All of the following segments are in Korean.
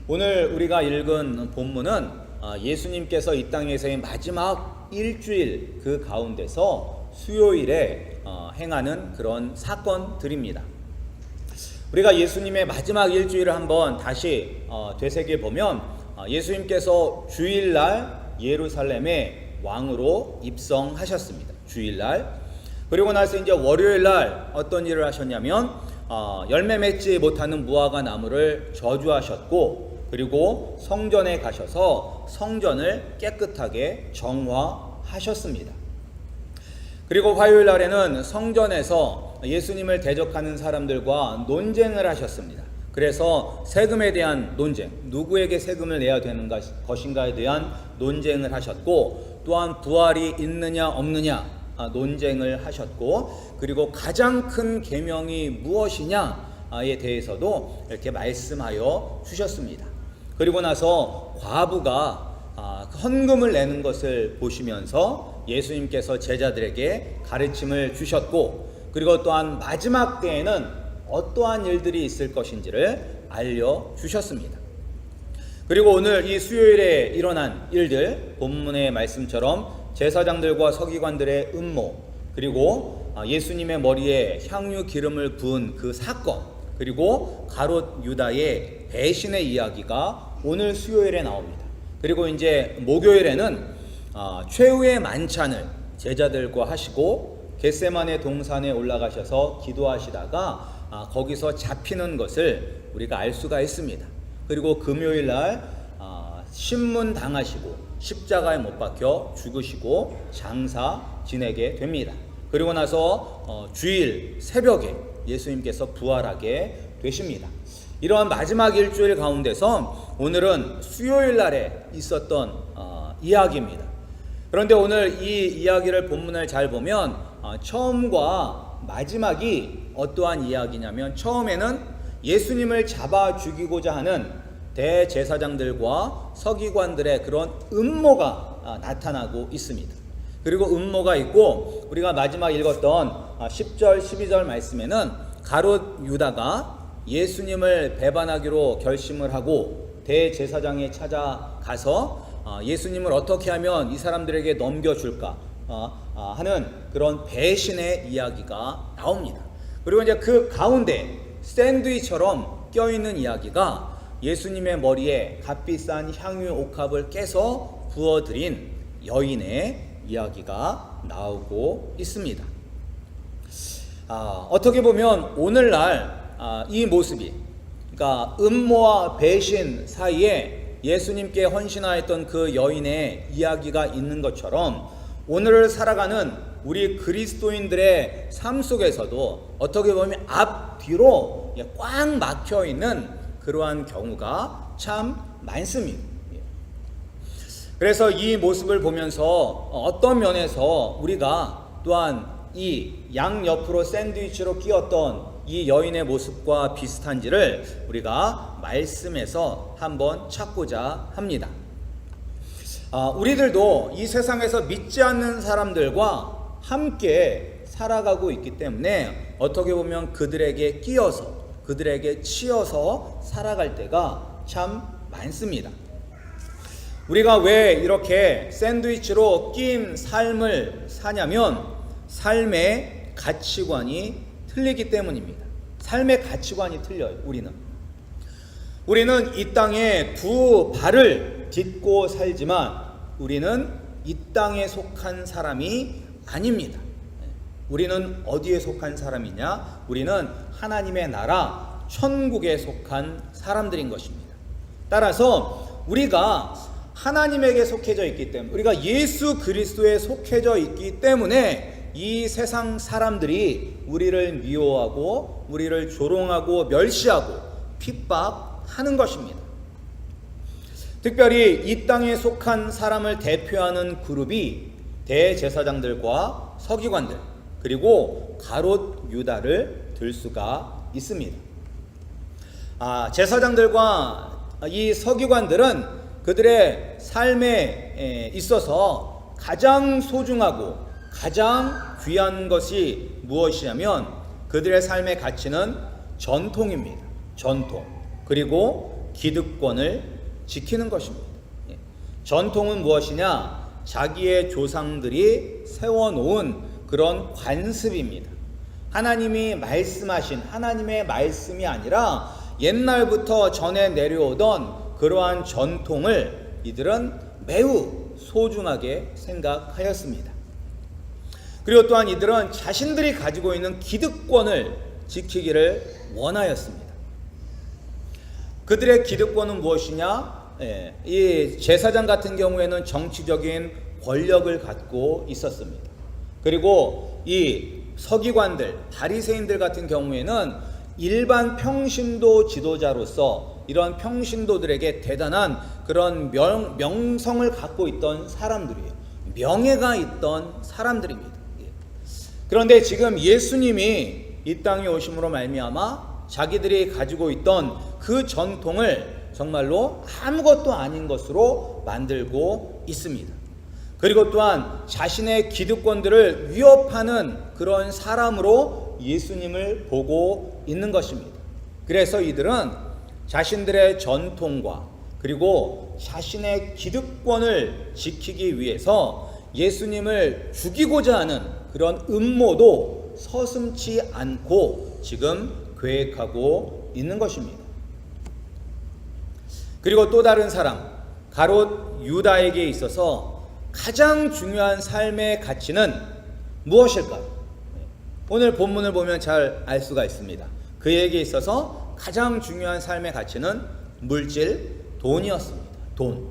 오늘 우리가 읽은 본문은 예수님께서 이 땅에서의 마지막 일주일 그 가운데서 수요일에 행하는 그런 사건들입니다. 우리가 예수님의 마지막 일주일을 한번 다시 되새겨 보면 예수님께서 주일날 예루살렘의 왕으로 입성하셨습니다. 주일날. 그리고 나서 이제 월요일날 어떤 일을 하셨냐면 열매 맺지 못하는 무화과 나무를 저주하셨고, 그리고 성전에 가셔서 성전을 깨끗하게 정화하셨습니다. 그리고 화요일 날에는 성전에서 예수님을 대적하는 사람들과 논쟁을 하셨습니다. 그래서 세금에 대한 논쟁, 누구에게 세금을 내야 되는 것인가에 대한 논쟁을 하셨고, 또한 부활이 있느냐 없느냐 논쟁을 하셨고, 그리고 가장 큰 계명이 무엇이냐에 대해서도 이렇게 말씀하여 주셨습니다. 그리고 나서 과부가 헌금을 내는 것을 보시면서 예수님께서 제자들에게 가르침을 주셨고, 그리고 또한 마지막 때에는 어떠한 일들이 있을 것인지를 알려주셨습니다. 그리고 오늘 이 수요일에 일어난 일들, 본문의 말씀처럼 제사장들과 서기관들의 음모, 그리고 예수님의 머리에 향유 기름을 부은 그 사건, 그리고 가롯 유다의 배신의 이야기가 오늘 수요일에 나옵니다. 그리고 이제 목요일에는 최후의 만찬을 제자들과 하시고 겟세마네 동산에 올라가셔서 기도하시다가 거기서 잡히는 것을 우리가 알 수가 있습니다. 그리고 금요일날 신문 당하시고 십자가에 못 박혀 죽으시고 장사 지내게 됩니다. 그리고 나서 주일 새벽에 예수님께서 부활하게 되십니다. 이러한 마지막 일주일 가운데서 오늘은 수요일 날에 있었던 이야기입니다. 그런데 오늘 이 이야기를 본문을 잘 보면 처음과 마지막이 어떠한 이야기냐면, 처음에는 예수님을 잡아 죽이고자 하는 대제사장들과 서기관들의 그런 음모가 나타나고 있습니다. 그리고 음모가 있고, 우리가 마지막 읽었던 10절 12절 말씀에는 가롯 유다가 예수님을 배반하기로 결심을 하고 대제사장에 찾아가서 예수님을 어떻게 하면 이 사람들에게 넘겨줄까 하는 그런 배신의 이야기가 나옵니다. 그리고 이제 그 가운데 샌드위처럼 껴있는 이야기가 예수님의 머리에 값비싼 향유 옥합을 깨서 부어드린 여인의 이야기가 나오고 있습니다. 어떻게 보면 오늘날 이 모습이, 그러니까 음모와 배신 사이에 예수님께 헌신하였던 그 여인의 이야기가 있는 것처럼, 오늘을 살아가는 우리 그리스도인들의 삶 속에서도 어떻게 보면 앞뒤로 꽉 막혀 있는 그러한 경우가 참 많습니다. 그래서 이 모습을 보면서 어떤 면에서 우리가 또한 이 양옆으로 샌드위치로 끼었던 이 여인의 모습과 비슷한지를 우리가 말씀에서 한번 찾고자 합니다. 우리들도 이 세상에서 믿지 않는 사람들과 함께 살아가고 있기 때문에 어떻게 보면 그들에게 끼어서, 그들에게 치여서 살아갈 때가 참 많습니다. 우리가 왜 이렇게 샌드위치로 낀 삶을 사냐면, 삶의 가치관이 틀리기 때문입니다. 삶의 가치관이 틀려요. 우리는 이 땅에 두 발을 딛고 살지만 우리는 이 땅에 속한 사람이 아닙니다. 우리는 어디에 속한 사람이냐? 우리는 하나님의 나라 천국에 속한 사람들인 것입니다. 따라서 우리가 하나님에게 속해져 있기 때문에, 우리가 예수 그리스도에 속해져 있기 때문에 이 세상 사람들이 우리를 미워하고 우리를 조롱하고 멸시하고 핍박하는 것입니다. 특별히 이 땅에 속한 사람을 대표하는 그룹이 대제사장들과 서기관들, 그리고 가롯 유다를 들 수가 있습니다. 제사장들과 이 서기관들은 그들의 삶에 있어서 가장 소중하고 가장 귀한 것이 무엇이냐면 그들의 삶의 가치는 전통입니다. 전통. 그리고 기득권을 지키는 것입니다. 전통은 무엇이냐? 자기의 조상들이 세워놓은 그런 관습입니다. 하나님이 말씀하신 하나님의 말씀이 아니라 옛날부터 전해 내려오던 그러한 전통을 이들은 매우 소중하게 생각하였습니다. 그리고 또한 이들은 자신들이 가지고 있는 기득권을 지키기를 원하였습니다. 그들의 기득권은 무엇이냐? 이 제사장 같은 경우에는 정치적인 권력을 갖고 있었습니다. 그리고 이 서기관들, 바리새인들 같은 경우에는 일반 평신도 지도자로서 이런 평신도들에게 대단한 그런 명성을 갖고 있던 사람들이에요. 명예가 있던 사람들입니다. 그런데 지금 예수님이 이 땅에 오심으로 말미암아 자기들이 가지고 있던 그 전통을 정말로 아무것도 아닌 것으로 만들고 있습니다. 그리고 또한 자신의 기득권들을 위협하는 그런 사람으로 예수님을 보고 있는 것입니다. 그래서 이들은 자신들의 전통과 그리고 자신의 기득권을 지키기 위해서 예수님을 죽이고자 하는 그런 음모도 서슴지 않고 지금 계획하고 있는 것입니다. 그리고 또 다른 사람, 가롯 유다에게 있어서 가장 중요한 삶의 가치는 무엇일까요? 오늘 본문을 보면 잘 알 수가 있습니다. 그에게 있어서 가장 중요한 삶의 가치는 물질, 돈이었습니다. 돈.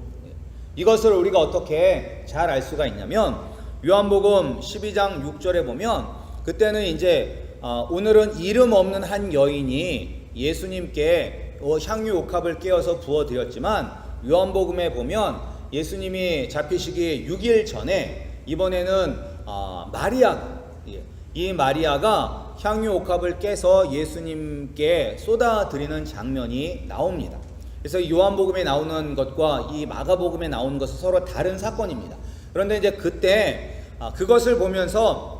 이것을 우리가 어떻게 잘 알 수가 있냐면 요한복음 12장 6절에 보면 그때는 이제 오늘은 이름 없는 한 여인이 예수님께 향유 옥합을 깨어서 부어드렸지만 요한복음에 보면 예수님이 잡히시기 6일 전에 이번에는 이 마리아가 향유 옥합을 깨서 예수님께 쏟아드리는 장면이 나옵니다. 그래서 요한복음에 나오는 것과 이 마가복음에 나오는 것은 서로 다른 사건입니다. 그런데 이제 그때 그것을 보면서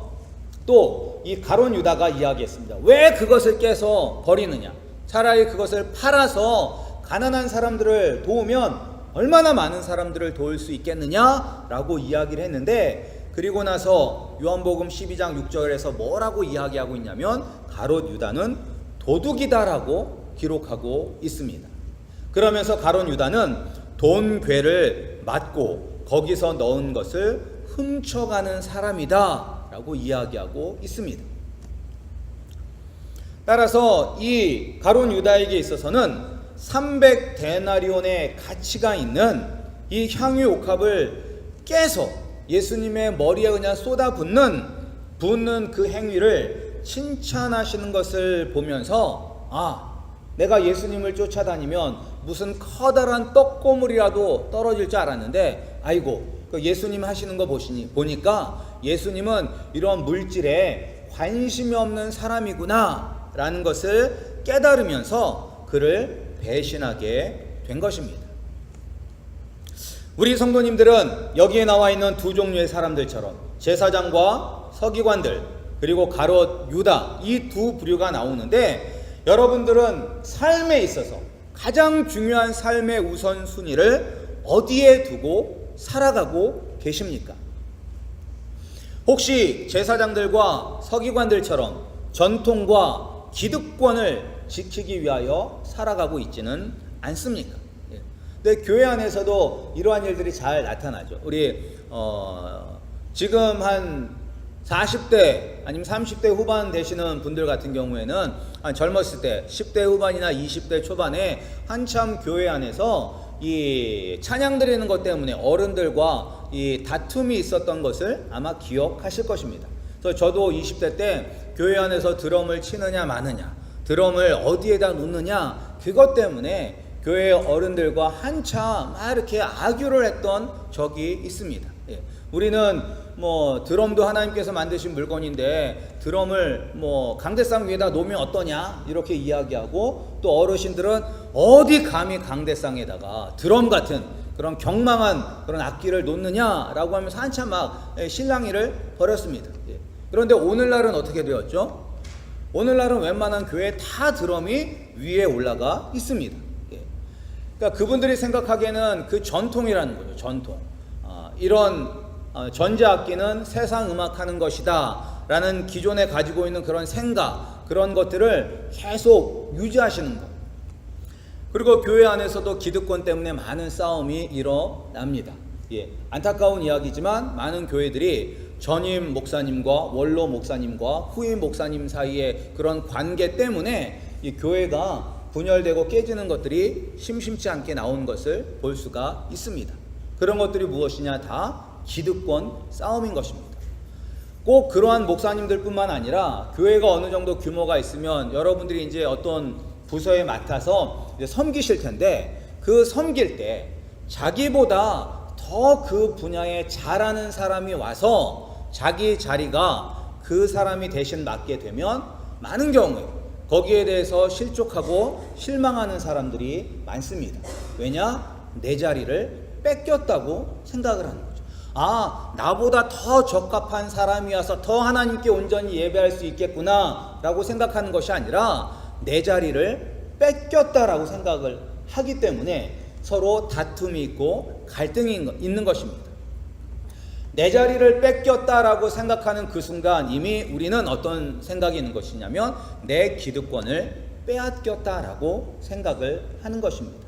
또 이 가룟 유다가 이야기했습니다. 왜 그것을 깨서 버리느냐? 차라리 그것을 팔아서 가난한 사람들을 도우면 얼마나 많은 사람들을 도울 수 있겠느냐라고 이야기를 했는데, 그리고 나서 요한복음 12장 6절에서 뭐라고 이야기하고 있냐면 가롯 유다는 도둑이다라고 기록하고 있습니다. 그러면서 가롯 유다는 돈괴를 맞고 거기서 넣은 것을 훔쳐가는 사람이다 라고 이야기하고 있습니다. 따라서 이 가롯 유다에게 있어서는 300데나리온의 가치가 있는 이 향유 옥합을 깨서 예수님의 머리에 그냥 쏟아붓는 그 행위를 칭찬하시는 것을 보면서 내가 예수님을 쫓아다니면 무슨 커다란 떡고물이라도 떨어질 줄 알았는데 아이고 예수님 하시는 거 보니까 예수님은 이런 물질에 관심이 없는 사람이구나 라는 것을 깨달으면서 그를 배신하게 된 것입니다. 우리 성도님들은 여기에 나와 있는 두 종류의 사람들처럼 제사장과 서기관들 그리고 가롯 유다 이 두 부류가 나오는데, 여러분들은 삶에 있어서 가장 중요한 삶의 우선순위를 어디에 두고 살아가고 계십니까? 혹시 제사장들과 서기관들처럼 전통과 기득권을 지키기 위하여 살아가고 있지는 않습니까? 근데 교회 안에서도 이러한 일들이 잘 나타나죠. 우리 지금 한 40대 아니면 30대 후반 되시는 분들 같은 경우에는 젊었을 때 10대 후반이나 20대 초반에 한참 교회 안에서 이 찬양 드리는 것 때문에 어른들과 이 다툼이 있었던 것을 아마 기억하실 것입니다. 그래서 저도 20대 때 교회 안에서 드럼을 치느냐 마느냐, 드럼을 어디에다 놓느냐, 그것 때문에 교회 어른들과 한참 이렇게 악유를 했던 적이 있습니다. 우리는 드럼도 하나님께서 만드신 물건인데 드럼을 강대상 위에다 놓으면 어떠냐 이렇게 이야기하고, 또 어르신들은 어디 감히 강대상에다가 드럼 같은 그런 경망한 그런 악기를 놓느냐라고 하면서 한참 막 실랑이를 벌였습니다. 그런데 오늘날은 어떻게 되었죠? 오늘날은 웬만한 교회에 다 드럼이 위에 올라가 있습니다. 그러니까 그분들이 생각하기에는 그 전통이라는 거죠. 전통. 이런 전자악기는 세상 음악하는 것이다 라는 기존에 가지고 있는 그런 생각, 그런 것들을 계속 유지하시는 것. 그리고 교회 안에서도 기득권 때문에 많은 싸움이 일어납니다. 안타까운 이야기지만 많은 교회들이 전임 목사님과 원로 목사님과 후임 목사님 사이의 그런 관계 때문에 이 교회가 분열되고 깨지는 것들이 심심치 않게 나온 것을 볼 수가 있습니다. 그런 것들이 무엇이냐? 다 기득권 싸움인 것입니다. 꼭 그러한 목사님들뿐만 아니라 교회가 어느 정도 규모가 있으면 여러분들이 이제 어떤 부서에 맡아서 이제 섬기실 텐데, 그 섬길 때 자기보다 더 그 분야에 잘하는 사람이 와서 자기 자리가 그 사람이 대신 맡게 되면 많은 경우에 거기에 대해서 실족하고 실망하는 사람들이 많습니다. 왜냐? 내 자리를 뺏겼다고 생각을 하는 거죠. 나보다 더 적합한 사람이 와서 더 하나님께 온전히 예배할 수 있겠구나 라고 생각하는 것이 아니라 내 자리를 뺏겼다라고 생각을 하기 때문에 서로 다툼이 있고 갈등이 있는 것입니다. 내 자리를 뺏겼다라고 생각하는 그 순간 이미 우리는 어떤 생각이 있는 것이냐면 내 기득권을 빼앗겼다라고 생각을 하는 것입니다.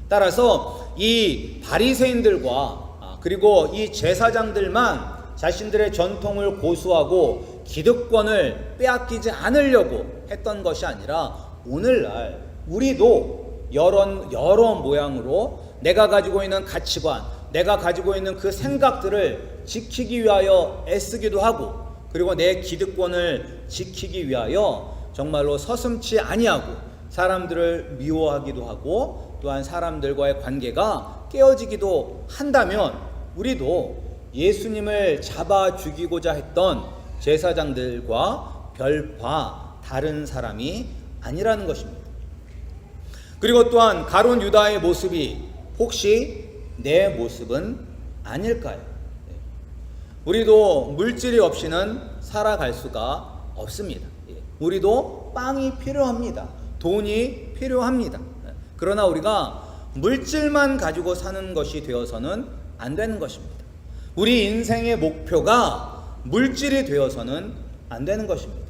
따라서 이 바리새인들과 그리고 이 제사장들만 자신들의 전통을 고수하고 기득권을 빼앗기지 않으려고 했던 것이 아니라 오늘날 우리도 여러 모양으로 내가 가지고 있는 가치관, 내가 가지고 있는 그 생각들을 지키기 위하여 애쓰기도 하고, 그리고 내 기득권을 지키기 위하여 정말로 서슴지 아니하고 사람들을 미워하기도 하고 또한 사람들과의 관계가 깨어지기도 한다면 우리도 예수님을 잡아 죽이고자 했던 제사장들과 별바 다른 사람이 아니라는 것입니다. 그리고 또한 가룟 유다의 모습이 혹시 내 모습은 아닐까요? 우리도 물질이 없이는 살아갈 수가 없습니다. 우리도 빵이 필요합니다. 돈이 필요합니다. 그러나 우리가 물질만 가지고 사는 것이 되어서는 안 되는 것입니다. 우리 인생의 목표가 물질이 되어서는 안 되는 것입니다.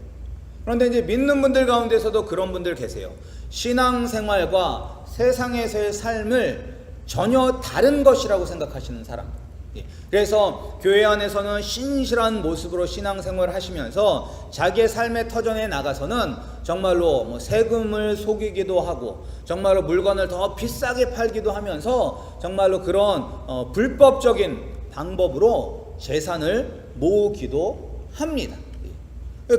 그런데 이제 믿는 분들 가운데서도 그런 분들 계세요. 신앙생활과 세상에서의 삶을 전혀 다른 것이라고 생각하시는 사람. 그래서 교회 안에서는 신실한 모습으로 신앙생활을 하시면서 자기의 삶의 터전에 나가서는 정말로 세금을 속이기도 하고 정말로 물건을 더 비싸게 팔기도 하면서 정말로 그런 불법적인 방법으로 재산을 모으기도 합니다.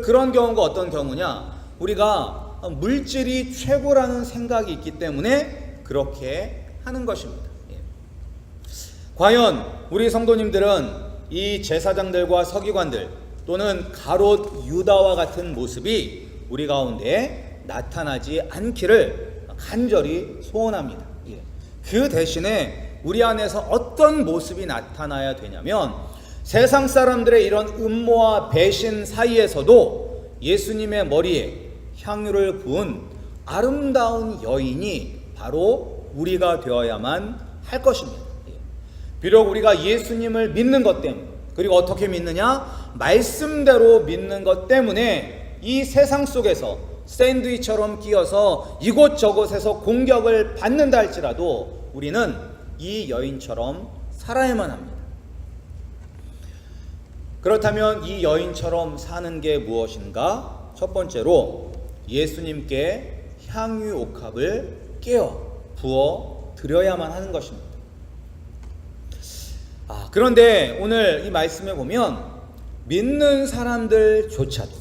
그런 경우가 어떤 경우냐? 우리가 물질이 최고라는 생각이 있기 때문에 그렇게 하는 것입니다. 과연 우리 성도님들은 이 제사장들과 서기관들 또는 가롯 유다와 같은 모습이 우리 가운데 나타나지 않기를 간절히 소원합니다. 그 대신에 우리 안에서 어떤 모습이 나타나야 되냐면 세상 사람들의 이런 음모와 배신 사이에서도 예수님의 머리에 향유를 부은 아름다운 여인이 바로 우리가 되어야만 할 것입니다. 비록 우리가 예수님을 믿는 것 때문에, 그리고 어떻게 믿느냐? 말씀대로 믿는 것 때문에 이 세상 속에서 샌드위처럼 끼어서 이곳저곳에서 공격을 받는다 할지라도 우리는 이 여인처럼 살아야만 합니다. 그렇다면 이 여인처럼 사는 게 무엇인가? 첫 번째로 예수님께 향유 옥합을 깨어 부어 드려야만 하는 것입니다. 그런데 오늘 이 말씀에 보면 믿는 사람들조차도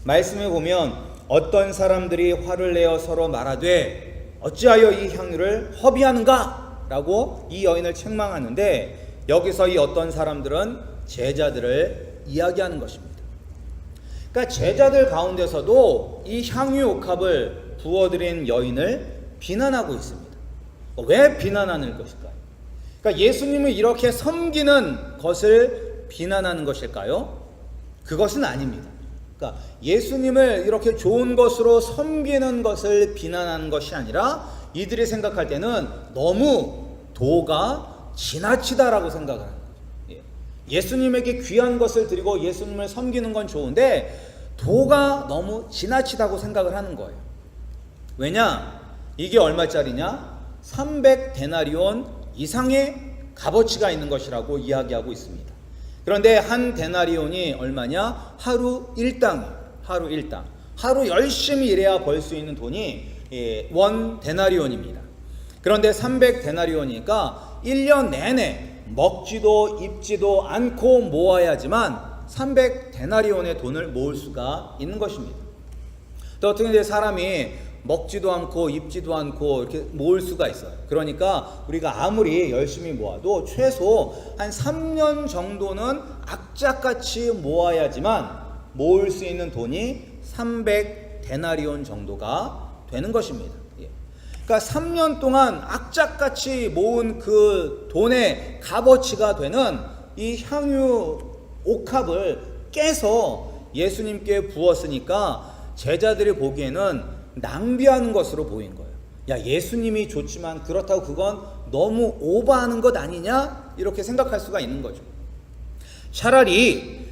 말씀에 보면 어떤 사람들이 화를 내어 서로 말하되 어찌하여 이 향유를 허비하는가? 라고 이 여인을 책망하는데 여기서 이 어떤 사람들은 제자들을 이야기하는 것입니다. 그러니까 제자들 가운데서도 이 향유 옥합을 부어드린 여인을 비난하고 있습니다. 왜 비난하는 것일까요? 그러니까 예수님을 이렇게 섬기는 것을 비난하는 것일까요? 그것은 아닙니다. 그러니까 예수님을 이렇게 좋은 것으로 섬기는 것을 비난하는 것이 아니라 이들이 생각할 때는 너무 도가 지나치다라고 생각을 하는 거죠. 예수님에게 귀한 것을 드리고 예수님을 섬기는 건 좋은데 도가 너무 지나치다고 생각을 하는 거예요. 왜냐? 이게 얼마짜리냐? 300데나리온 이상의 값어치가 있는 것이라고 이야기하고 있습니다. 그런데 한 데나리온이 얼마냐? 하루 일당이에요. 하루 일당. 하루 열심히 일해야 벌 수 있는 돈이 원 데나리온입니다. 그런데 300데나리온이니까 1년 내내 먹지도 입지도 않고 모아야지만 300데나리온의 돈을 모을 수가 있는 것입니다. 또 어떻게 사람이 먹지도 않고 입지도 않고 이렇게 모을 수가 있어요. 그러니까 우리가 아무리 열심히 모아도 최소 한 3년 정도는 악착같이 모아야지만 모을 수 있는 돈이 300데나리온 정도가 되는 것입니다. 그러니까 3년 동안 악착같이 모은 그 돈의 값어치가 되는 이 향유 옥합을 깨서 예수님께 부었으니까 제자들이 보기에는 낭비하는 것으로 보인 거예요. 야, 예수님이 좋지만 그렇다고 그건 너무 오버하는 것 아니냐? 이렇게 생각할 수가 있는 거죠. 차라리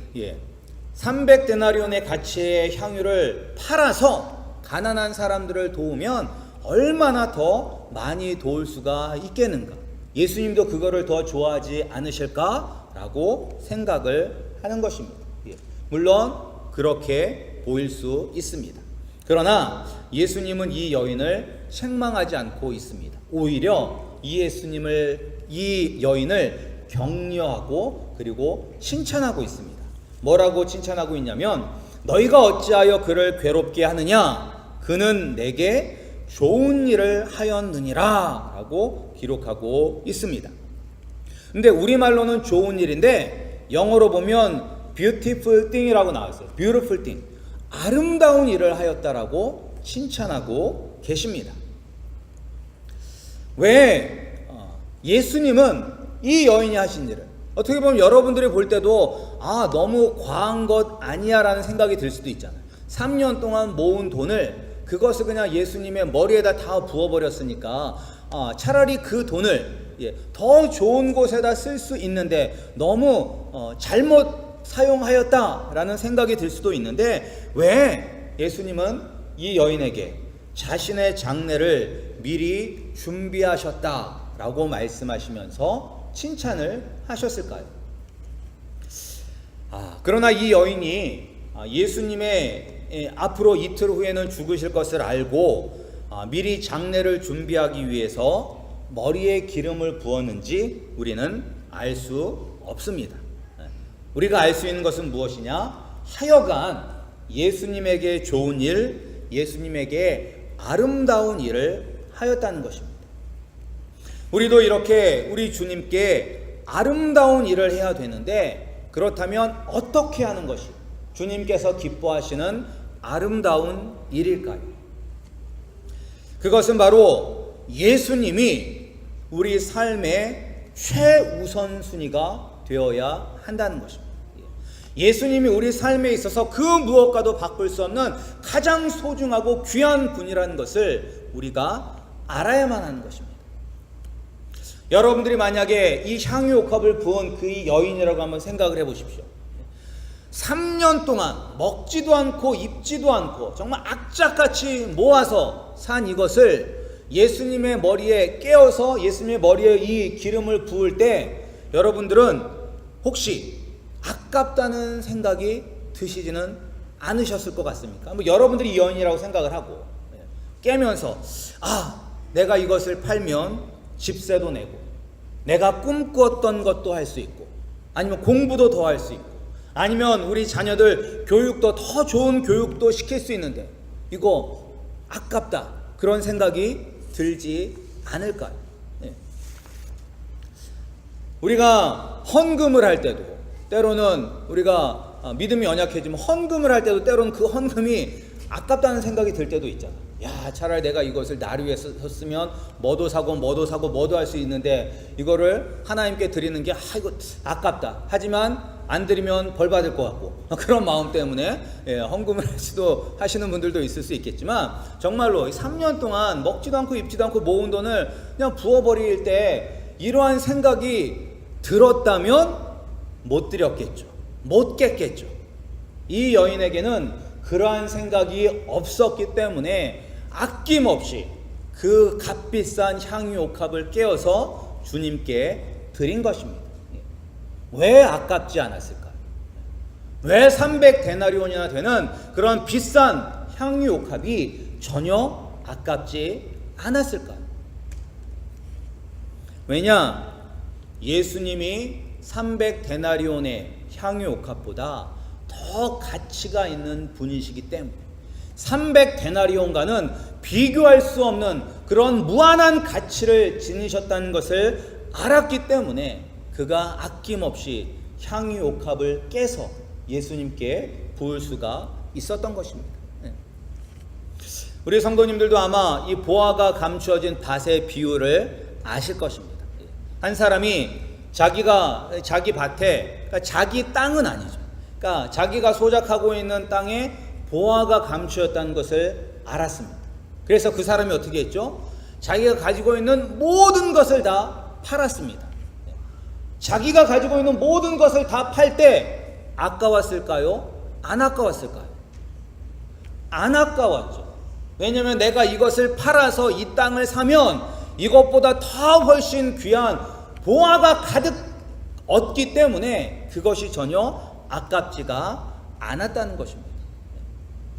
300데나리온의 가치의 향유를 팔아서 가난한 사람들을 도우면 얼마나 더 많이 도울 수가 있겠는가? 예수님도 그거를 더 좋아하지 않으실까라고 생각을 하는 것입니다. 물론 그렇게 보일 수 있습니다. 그러나 예수님은 이 여인을 책망하지 않고 있습니다. 오히려 이 여인을 격려하고 그리고 칭찬하고 있습니다. 뭐라고 칭찬하고 있냐면 너희가 어찌하여 그를 괴롭게 하느냐? 그는 내게 좋은 일을 하였느니라 라고 기록하고 있습니다. 근데 우리말로는 좋은 일인데 영어로 보면 beautiful thing이라고 나왔어요. beautiful thing. 아름다운 일을 하였다라고 칭찬하고 계십니다. 왜 예수님은 이 여인이 하신 일을 어떻게 보면 여러분들이 볼 때도 너무 과한 것 아니야 라는 생각이 들 수도 있잖아요. 3년 동안 모은 돈을 그것을 그냥 예수님의 머리에다 다 부어버렸으니까 차라리 그 돈을 더 좋은 곳에다 쓸 수 있는데 너무 잘못 사용하였다라는 생각이 들 수도 있는데 왜 예수님은 이 여인에게 자신의 장례를 미리 준비하셨다라고 말씀하시면서 칭찬을 하셨을까요? 그러나 이 여인이 예수님의 앞으로 이틀 후에는 죽으실 것을 알고 미리 장례를 준비하기 위해서 머리에 기름을 부었는지 우리는 알 수 없습니다. 우리가 알 수 있는 것은 무엇이냐? 하여간 예수님에게 좋은 일, 예수님에게 아름다운 일을 하였다는 것입니다. 우리도 이렇게 우리 주님께 아름다운 일을 해야 되는데 그렇다면 어떻게 하는 것이 주님께서 기뻐하시는 아름다운 일일까요? 그것은 바로 예수님이 우리 삶의 최우선순위가 되어야 한다는 것입니다. 예수님이 우리 삶에 있어서 그 무엇과도 바꿀 수 없는 가장 소중하고 귀한 분이라는 것을 우리가 알아야만 하는 것입니다. 여러분들이 만약에 이 향유옥합을 부은 그 여인이라고 한번 생각을 해보십시오. 3년 동안 먹지도 않고 입지도 않고 정말 악착같이 모아서 산 이것을 예수님의 머리에 깨어서 예수님의 머리에 이 기름을 부을 때 여러분들은 혹시 아깝다는 생각이 드시지는 않으셨을 것 같습니까? 여러분들이 이 여인이라고 생각을 하고 깨면서 내가 이것을 팔면 집세도 내고 내가 꿈꾸었던 것도 할 수 있고 아니면 공부도 더 할 수 있고 아니면 우리 자녀들 교육도 더 좋은 교육도 시킬 수 있는데 이거 아깝다 그런 생각이 들지 않을까요? 우리가 헌금을 할 때도 때로는 우리가 믿음이 연약해지면 헌금을 할 때도 때로는 그 헌금이 아깝다는 생각이 들 때도 있잖아. 차라리 내가 이것을 나를 위해서 썼으면 뭐도 사고 뭐도 할 수 있는데 이거를 하나님께 드리는 게 이거 아깝다. 하지만 안 드리면 벌 받을 것 같고 그런 마음 때문에 헌금을 하시는 분들도 있을 수 있겠지만, 정말로 3년 동안 먹지도 않고 입지도 않고 모은 돈을 그냥 부어버릴 때 이러한 생각이 들었다면 못 드렸겠죠. 못 깼겠죠. 이 여인에게는 그러한 생각이 없었기 때문에 아낌없이 그 값비싼 향유옥합을 깨어서 주님께 드린 것입니다. 왜 아깝지 않았을까요? 왜 300데나리온이나 되는 그런 비싼 향유옥합이 전혀 아깝지 않았을까요? 왜냐? 예수님이 300데나리온의 향유옥합보다 더 가치가 있는 분이시기 때문에, 300데나리온과는 비교할 수 없는 그런 무한한 가치를 지니셨다는 것을 알았기 때문에 그가 아낌없이 향유옥합을 깨서 예수님께 부을 수가 있었던 것입니다. 우리 성도님들도 아마 이 보화가 감추어진 밭의 비유를 아실 것입니다. 한 사람이 자기 밭에, 그러니까 자기 땅은 아니죠, 그러니까 자기가 소작하고 있는 땅에 보화가 감추었다는 것을 알았습니다. 그래서 그 사람이 어떻게 했죠? 자기가 가지고 있는 모든 것을 다 팔았습니다. 자기가 가지고 있는 모든 것을 다 팔 때 아까웠을까요? 안 아까웠을까요? 안 아까웠죠. 왜냐하면 내가 이것을 팔아서 이 땅을 사면 이것보다 더 훨씬 귀한 보화가 가득 얻기 때문에 그것이 전혀 아깝지가 않았다는 것입니다.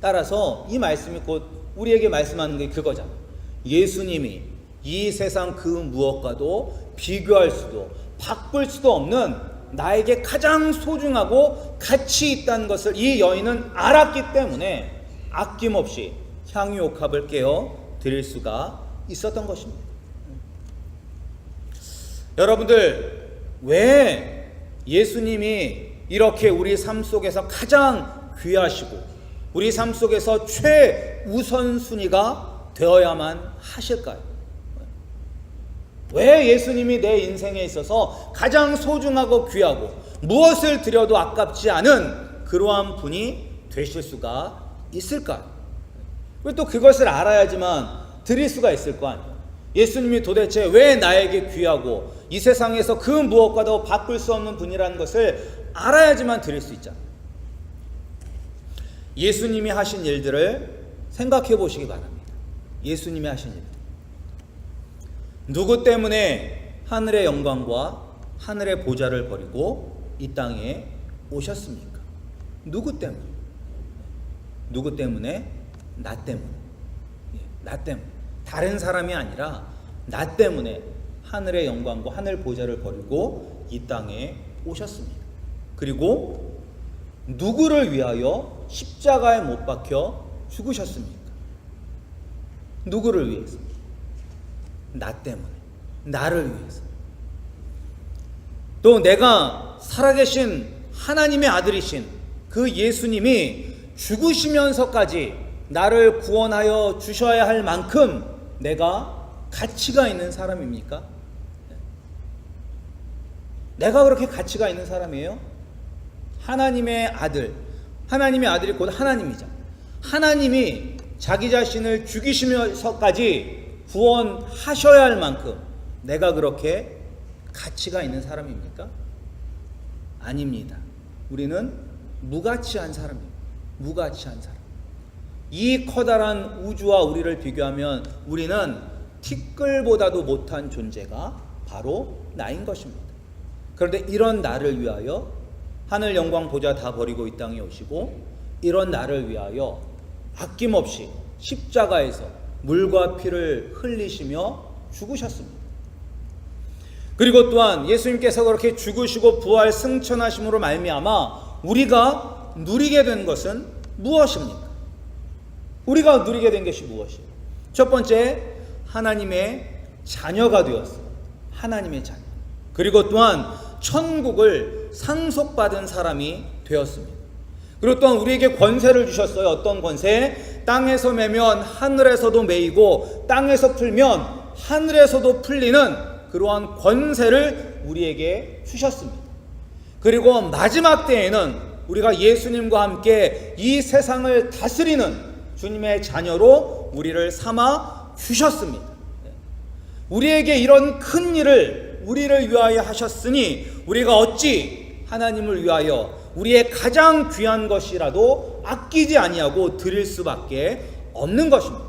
따라서 이 말씀이 곧 우리에게 말씀하는 게 그거잖아요. 예수님이 이 세상 그 무엇과도 비교할 수도 바꿀 수도 없는 나에게 가장 소중하고 가치 있다는 것을 이 여인은 알았기 때문에 아낌없이 향유옥합을 깨어 드릴 수가 있었던 것입니다. 여러분들, 왜 예수님이 이렇게 우리 삶 속에서 가장 귀하시고 우리 삶 속에서 최우선순위가 되어야만 하실까요? 왜 예수님이 내 인생에 있어서 가장 소중하고 귀하고 무엇을 드려도 아깝지 않은 그러한 분이 되실 수가 있을까요? 왜 또 그것을 알아야지만 드릴 수가 있을 거 아니에요. 예수님이 도대체 왜 나에게 귀하고 이 세상에서 그 무엇과도 바꿀 수 없는 분이라는 것을 알아야지만 드릴 수 있잖아요. 예수님이 하신 일들을 생각해 보시기 바랍니다. 예수님이 하신 일들. 누구 때문에 하늘의 영광과 하늘의 보좌를 버리고 이 땅에 오셨습니까? 누구 때문에? 누구 때문에? 나 때문에. 나 때문에. 다른 사람이 아니라 나 때문에 하늘의 영광과 하늘 보좌를 버리고 이 땅에 오셨습니다. 그리고 누구를 위하여 십자가에 못 박혀 죽으셨습니까? 누구를 위해서? 나 때문에, 나를 위해서. 또 내가 살아계신 하나님의 아들이신 그 예수님이 죽으시면서까지 나를 구원하여 주셔야 할 만큼 내가 가치가 있는 사람입니까? 내가 그렇게 가치가 있는 사람이에요? 하나님의 아들, 하나님의 아들이 곧 하나님이죠. 하나님이 자기 자신을 죽이시면서까지 구원하셔야 할 만큼 내가 그렇게 가치가 있는 사람입니까? 아닙니다. 우리는 무가치한 사람입니다. 무가치한 사람. 이 커다란 우주와 우리를 비교하면 우리는 티끌보다도 못한 존재가 바로 나인 것입니다. 그런데 이런 나를 위하여 하늘 영광 보좌 다 버리고 이 땅에 오시고, 이런 나를 위하여 아낌없이 십자가에서 물과 피를 흘리시며 죽으셨습니다. 그리고 또한 예수님께서 그렇게 죽으시고 부활 승천하심으로 말미암아 우리가 누리게 된 것은 무엇입니까? 우리가 누리게 된 것이 무엇이에요? 첫 번째, 하나님의 자녀가 되었어요. 하나님의 자녀. 그리고 또한 천국을 상속받은 사람이 되었습니다. 그리고 또한 우리에게 권세를 주셨어요. 어떤 권세? 땅에서 매면 하늘에서도 매이고 땅에서 풀면 하늘에서도 풀리는 그러한 권세를 우리에게 주셨습니다. 그리고 마지막 때에는 우리가 예수님과 함께 이 세상을 다스리는 주님의 자녀로 우리를 삼아 주셨습니다. 우리에게 이런 큰 일을 우리를 위하여 하셨으니 우리가 어찌 하나님을 위하여 우리의 가장 귀한 것이라도 아끼지 아니하고 드릴 수밖에 없는 것입니다.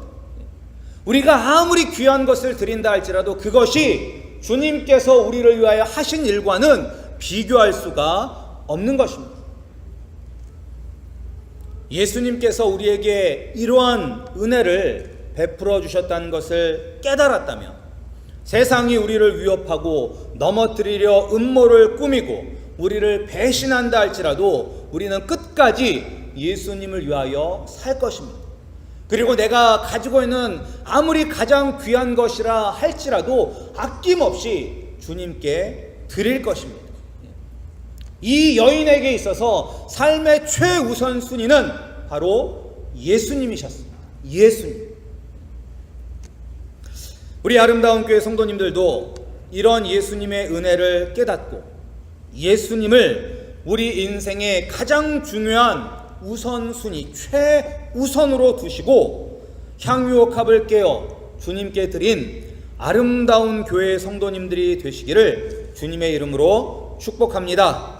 우리가 아무리 귀한 것을 드린다 할지라도 그것이 주님께서 우리를 위하여 하신 일과는 비교할 수가 없는 것입니다. 예수님께서 우리에게 이러한 은혜를 베풀어 주셨다는 것을 깨달았다면 세상이 우리를 위협하고 넘어뜨리려 음모를 꾸미고 우리를 배신한다 할지라도 우리는 끝까지 예수님을 위하여 살 것입니다. 그리고 내가 가지고 있는 아무리 가장 귀한 것이라 할지라도 아낌없이 주님께 드릴 것입니다. 이 여인에게 있어서 삶의 최우선순위는 바로 예수님이셨습니다. 예수님. 우리 아름다운 교회 성도님들도 이런 예수님의 은혜를 깨닫고 예수님을 우리 인생의 가장 중요한 우선순위, 최우선으로 두시고 향유옥합을 깨어 주님께 드린 아름다운 교회 성도님들이 되시기를 주님의 이름으로 축복합니다.